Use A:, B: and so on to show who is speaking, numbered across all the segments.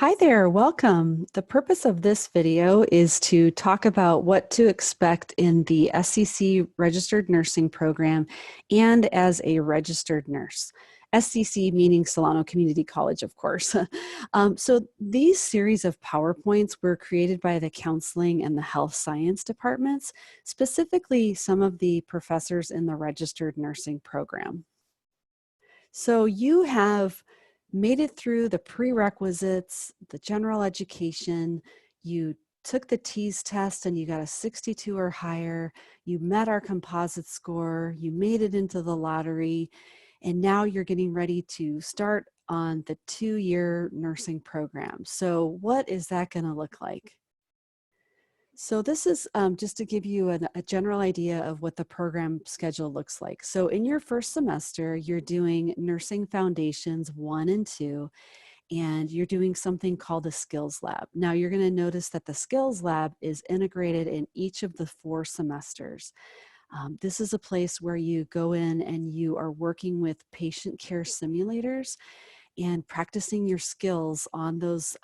A: Hi there, welcome. The purpose of this video is to talk about what to expect in the SCC registered nursing program and as a registered nurse. SCC meaning Solano Community College, of course. So these series of PowerPoints were created by the counseling and the health science departments, specifically some of the professors in the registered nursing program. So you have made it through the prerequisites, the general education, you took the TEAS test and you got a 62 or higher, you met our composite score, you made it into the lottery, and now you're getting ready to start on the 2-year nursing program. So what is that going to look like? So this is just to give you a general idea of what the program schedule looks like. So in your first semester, you're doing Nursing Foundations 1 and 2, and you're doing something called a skills lab. Now you're going to notice that the skills lab is integrated in each of the 4 semesters. This is a place where you go in and you are working with patient care simulators and practicing your skills on those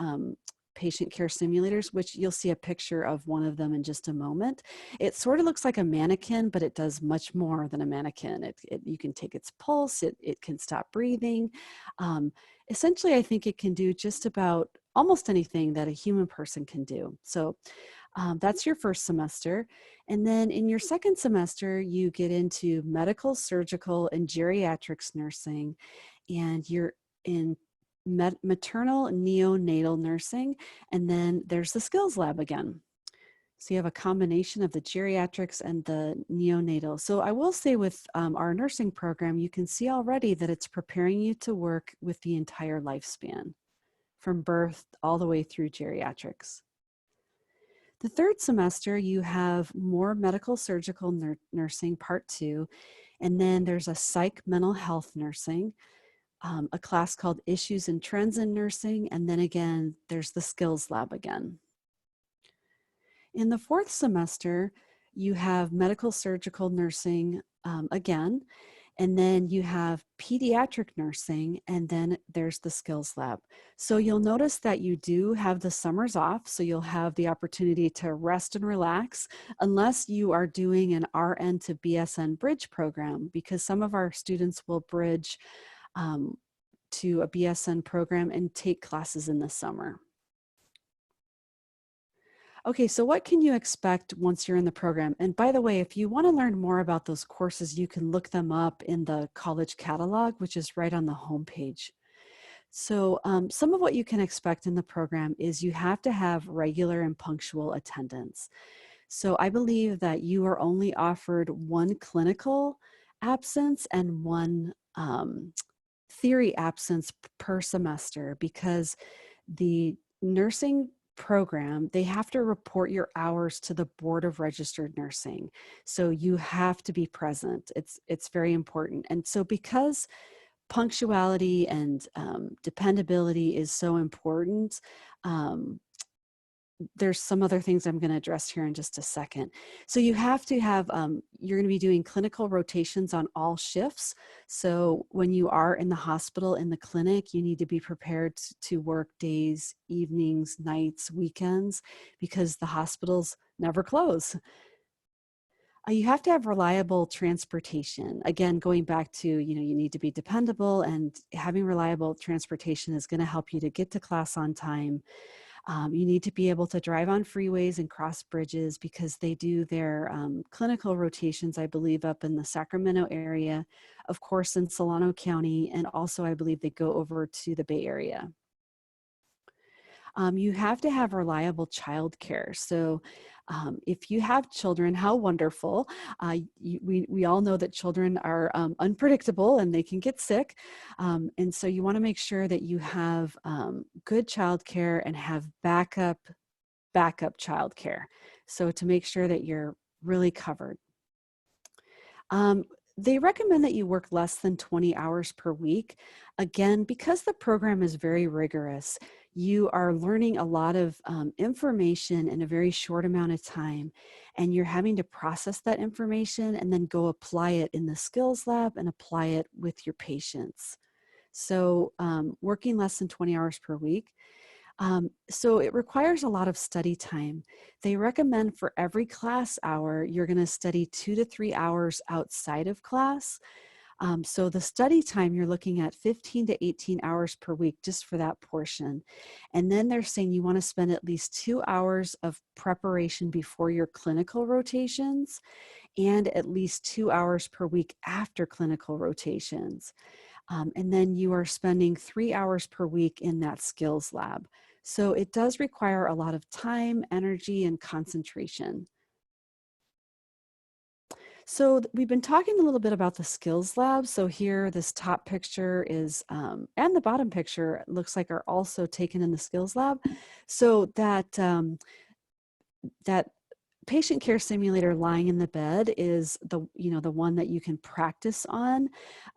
A: patient care simulators, which you'll see a picture of one of them in just a moment. It sort of looks like a mannequin, but it does much more than a mannequin. You can take its pulse, it can stop breathing. Essentially, I think it can do just about almost anything that a human person can do. So that's your first semester. And then in your second semester, you get into medical, surgical, and geriatrics nursing, and you're in maternal neonatal nursing, and then there's the skills lab again. So you have a combination of the geriatrics and the neonatal. So I will say with our nursing program, you can see already that it's preparing you to work with the entire lifespan, from birth all the way through geriatrics. The third semester, you have more medical surgical nursing, part 2, and then there's a psych mental health nursing, a class called Issues and Trends in Nursing, and then again, there's the skills lab again. In the fourth semester, you have medical surgical nursing again, and then you have pediatric nursing, and then there's the skills lab. So you'll notice that you do have the summers off, so you'll have the opportunity to rest and relax, unless you are doing an RN to BSN bridge program, because some of our students will bridge to a BSN program and take classes in the summer. Okay, so what can you expect once you're in the program? And by the way, if you want to learn more about those courses, you can look them up in the college catalog, which is right on the homepage. So some of what you can expect in the program is you have to have regular and punctual attendance. So I believe that you are only offered 1 clinical absence and 1 theory absence per semester, because the nursing program, they have to report your hours to the Board of Registered Nursing. So you have to be present. It's very important. And so because punctuality and dependability is so important, there's some other things I'm going to address here in just a second. So you have to have, you're going to be doing clinical rotations on all shifts. So when you are in the hospital, in the clinic, you need to be prepared to work days, evenings, nights, weekends, because the hospitals never close. You have to have reliable transportation. Again, going back to, you need to be dependable, and having reliable transportation is going to help you to get to class on time. You need to be able to drive on freeways and cross bridges, because they do their clinical rotations, I believe, up in the Sacramento area, of course, in Solano County, and also I believe they go over to the Bay Area. You have to have reliable childcare. So if you have children, how wonderful. We all know that children are unpredictable and they can get sick. And so you want to make sure that you have good childcare and have backup childcare. So to make sure that you're really covered. They recommend that you work less than 20 hours per week. Again, because the program is very rigorous, you are learning a lot of information in a very short amount of time, and you're having to process that information and then go apply it in the skills lab and apply it with your patients. So working less than 20 hours per week. So it requires a lot of study time. They recommend for every class hour, you're going to study 2 to 3 hours outside of class. So the study time, you're looking at 15 to 18 hours per week just for that portion. And then they're saying you want to spend at least 2 hours of preparation before your clinical rotations and at least 2 hours per week after clinical rotations. And then you are spending 3 hours per week in that skills lab. So it does require a lot of time, energy, and concentration. So we've been talking a little bit about the skills lab. So here, this top picture is, and the bottom picture looks like are also taken in the skills lab. So that patient care simulator lying in the bed is the one that you can practice on.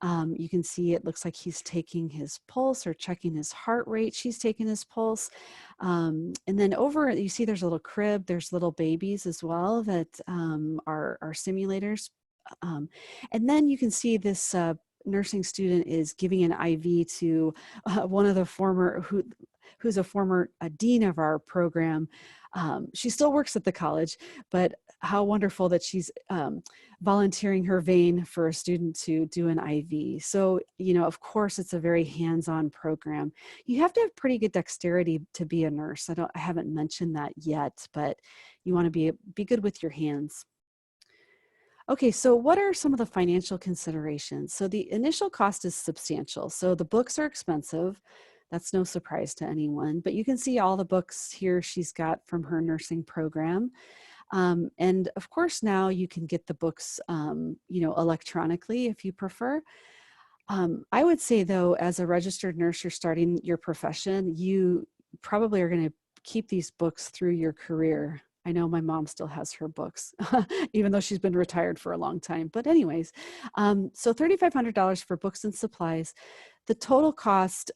A: You can see it looks like he's taking his pulse or checking his heart rate. She's taking his pulse. And then over, you see there's a little crib. There's little babies as well that are simulators. And then you can see this nursing student is giving an IV to one of the who's a former dean of our program. She still works at the college, but how wonderful that she's volunteering her vein for a student to do an IV. So, of course, it's a very hands-on program. You have to have pretty good dexterity to be a nurse. I haven't mentioned that yet, but you want to be good with your hands. Okay, so what are some of the financial considerations? So the initial cost is substantial. So the books are expensive. That's no surprise to anyone, but you can see all the books here she's got from her nursing program. And of course, now you can get the books, electronically if you prefer. I would say though, as a registered nurse, you're starting your profession, you probably are going to keep these books through your career. I know my mom still has her books, even though she's been retired for a long time. But anyways, so $3,500 for books and supplies. The total cost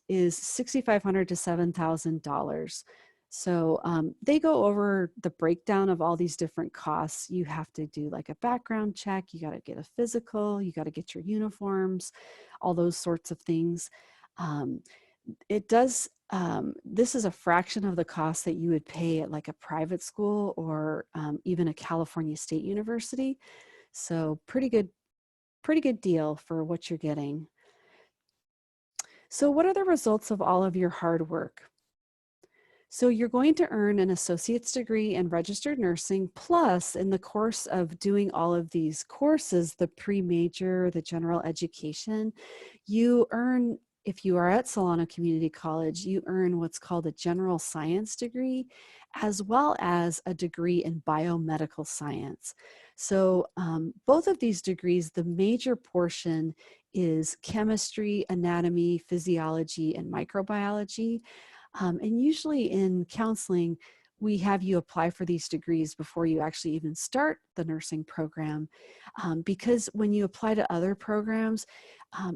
A: is $6,500 to $7,000. So they go over the breakdown of all these different costs. You have to do like a background check. You got to get a physical. You got to get your uniforms, all those sorts of things. Um, it does, this is a fraction of the cost that you would pay at like a private school or even a California State University. So pretty good deal for what you're getting. So what are the results of all of your hard work? So you're going to earn an associate's degree in registered nursing, plus in the course of doing all of these courses, the pre-major, the general education, you earn, if you are at Solano Community College, you earn what's called a general science degree, as well as a degree in biomedical science. So both of these degrees, the major portion is chemistry, anatomy, physiology, and microbiology. And usually in counseling, we have you apply for these degrees before you actually even start the nursing program. Because when you apply to other programs,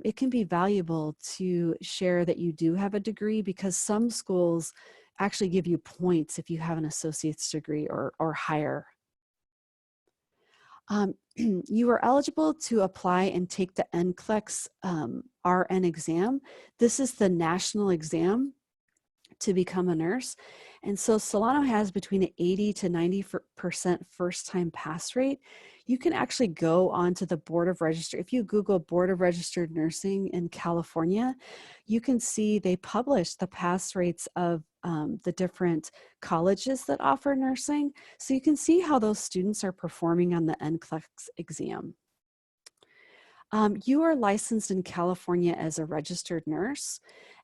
A: it can be valuable to share that you do have a degree, because some schools actually give you points if you have an associate's degree or higher. You are eligible to apply and take the NCLEX RN exam. This is the national exam to become a nurse. And so Solano has between an 80 to 90% first time pass rate. You can actually go onto the Board of Registered, if you Google Board of Registered Nursing in California, you can see they publish the pass rates of the different colleges that offer nursing. So you can see how those students are performing on the NCLEX exam. You are licensed in California as a registered nurse.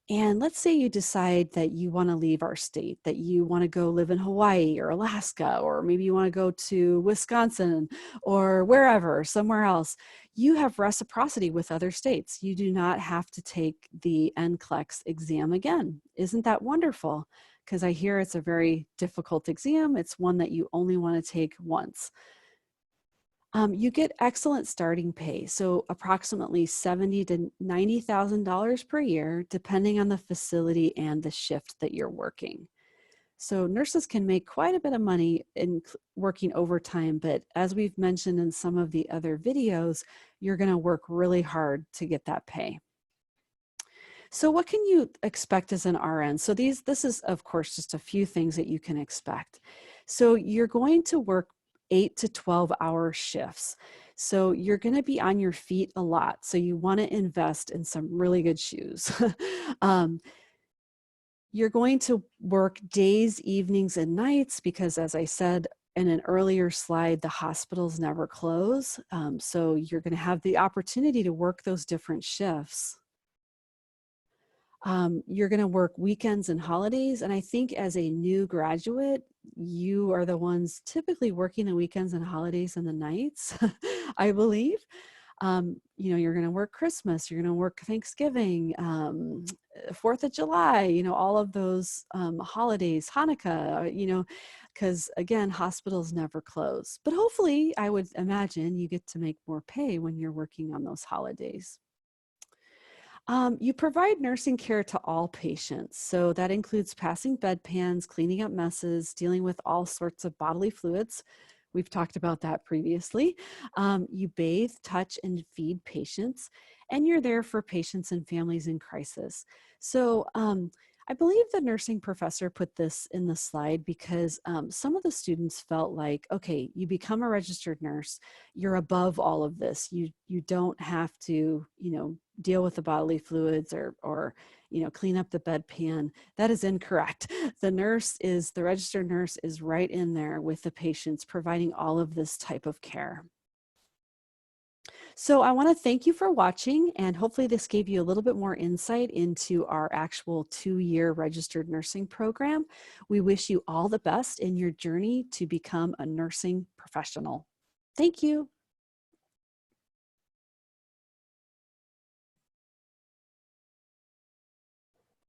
A: And let's say you decide that you want to leave our state, that you want to go live in Hawaii or Alaska, or maybe you want to go to Wisconsin or wherever, somewhere else. You have reciprocity with other states. You do not have to take the NCLEX exam again. Isn't that wonderful? Because I hear it's a very difficult exam. It's one that you only want to take once. You get excellent starting pay, so approximately $70,000 to $90,000 per year, depending on the facility and the shift that you're working. So nurses can make quite a bit of money in working overtime, but as we've mentioned in some of the other videos, you're going to work really hard to get that pay. So what can you expect as an RN? So this is, of course, just a few things that you can expect. So you're going to work 8 to 12-hour shifts. So you're going to be on your feet a lot. So you want to invest in some really good shoes. um, you're going to work days, evenings, and nights because, as I said in an earlier slide, the hospitals never close. So you're going to have the opportunity to work those different shifts. You're going to work weekends and holidays. And I think as a new graduate, you are the ones typically working the weekends and holidays and the nights, I believe. You're going to work Christmas, you're going to work Thanksgiving, 4th of July, all of those holidays, Hanukkah, because again, hospitals never close. But hopefully, I would imagine you get to make more pay when you're working on those holidays. You provide nursing care to all patients. So that includes passing bedpans, cleaning up messes, dealing with all sorts of bodily fluids. We've talked about that previously. You bathe, touch, and feed patients, and you're there for patients and families in crisis. So I believe the nursing professor put this in the slide because some of the students felt like, okay, you become a registered nurse, you're above all of this. You don't have to, deal with the bodily fluids or clean up the bedpan. That is incorrect. The registered nurse is right in there with the patients providing all of this type of care. So I want to thank you for watching, and hopefully this gave you a little bit more insight into our actual 2-year registered nursing program. We wish you all the best in your journey to become a nursing professional. Thank you.